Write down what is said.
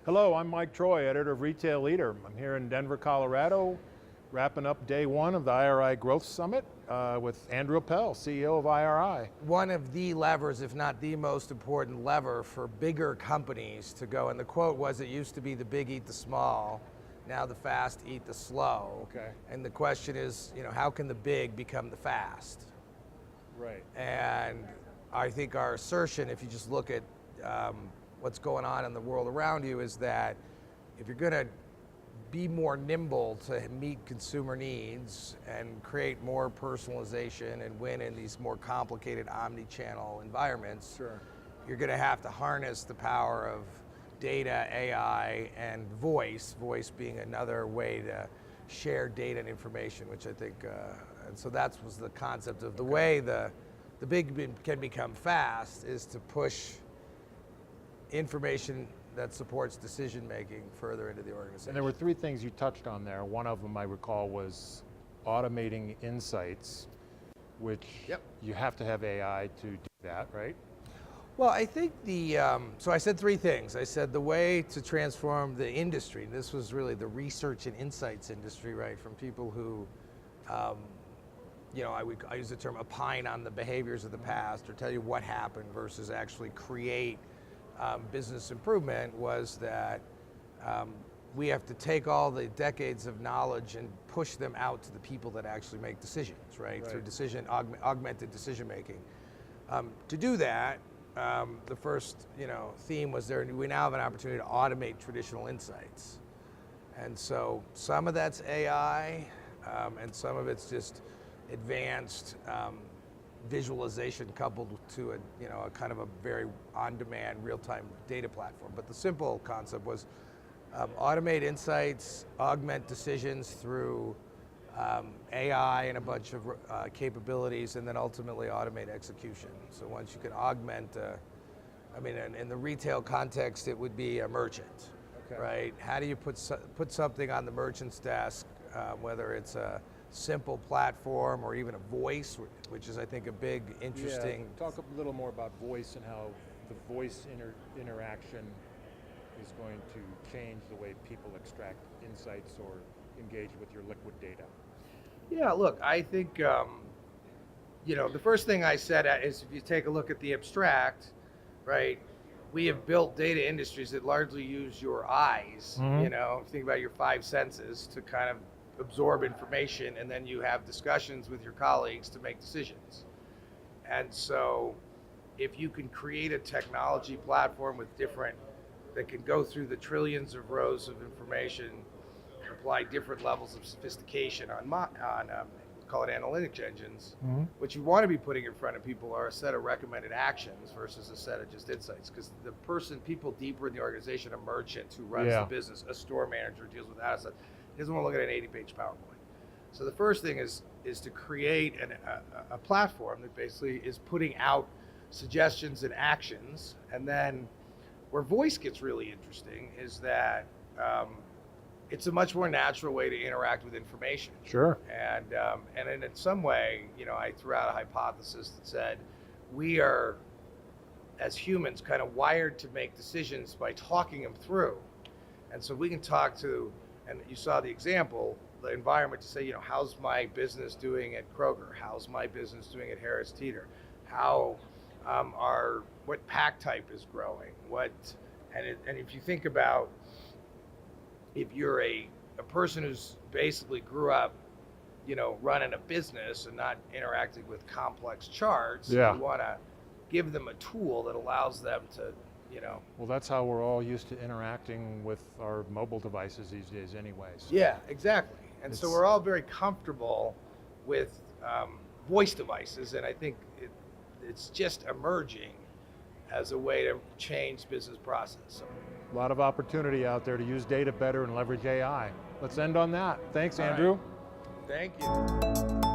Hello, I'm Mike Troy, editor of Retail Leader. I'm here in Denver, Colorado, wrapping up day one of the IRI Growth Summit with Andrew Appel, CEO of IRI. One of the levers, if not the most important lever for bigger companies to go, and the quote was, it used to be the big eat the small, now the fast eat the slow. Okay. And the question is, how can the big become the fast? Right. And I think our assertion, if you just look at what's going on in the world around you, is that if you're going to be more nimble to meet consumer needs and create more personalization and win in these more complicated omni-channel environments, Sure. you're going to have to harness the power of data, AI, and voice being another way to share data and information, which I think, and so that was the concept of the way the big can become fast is to push information that supports decision-making further into the organization. And there were three things you touched on there. One of them I recall was automating insights, which you have to have AI to do that, right? Well, I think so I said three things. I said the way to transform the industry, this was really the research and insights industry, right? From people who, I use the term opine on the behaviors of the past or tell you what happened versus actually create business improvement, was that we have to take all the decades of knowledge and push them out to the people that actually make decisions, right? Through augmented decision making. To do that, the first theme was we now have an opportunity to automate traditional insights. And so some of that's AI, and some of it's just advanced visualization coupled to a kind of a very on-demand, real-time data platform. But the simple concept was automate insights, augment decisions through AI and a bunch of capabilities, and then ultimately automate execution. So once you can augment, in the retail context, it would be a merchant, right? How do you put something on the merchant's desk, whether it's a simple platform or even a voice, which is, I think, a big, interesting. Yeah, talk a little more about voice and how the voice interaction is going to change the way people extract insights or engage with your liquid data. Yeah, look, I think, the first thing I said is if you take a look at the abstract, right, we have built data industries that largely use your eyes, think about your five senses to kind of absorb information, and then you have discussions with your colleagues to make decisions. And so if you can create a technology platform that can go through the trillions of rows of information, apply different levels of sophistication on call it analytics engines, what you want to be putting in front of people are a set of recommended actions versus a set of just insights. Because people deeper in the organization, a merchant who runs the business, a store manager deals with assets, he doesn't want to look at an 80-page PowerPoint. So the first thing is to create a platform that basically is putting out suggestions and actions. And then where voice gets really interesting is that it's a much more natural way to interact with information. Sure. And in some way, I threw out a hypothesis that said we are, as humans, kind of wired to make decisions by talking them through. And so we can talk to, and you saw the example, the environment to say, how's my business doing at Kroger? How's my business doing at Harris Teeter? How what pack type is growing? And if you think about, if you're a person who's basically grew up, running a business and not interacting with complex charts, you want to give them a tool that allows them to, Well, that's how we're all used to interacting with our mobile devices these days anyways. Yeah, exactly. And so we're all very comfortable with voice devices, and I think it's just emerging as a way to change business process. A lot of opportunity out there to use data better and leverage AI. Let's end on that. Thanks, Andrew. Thank you.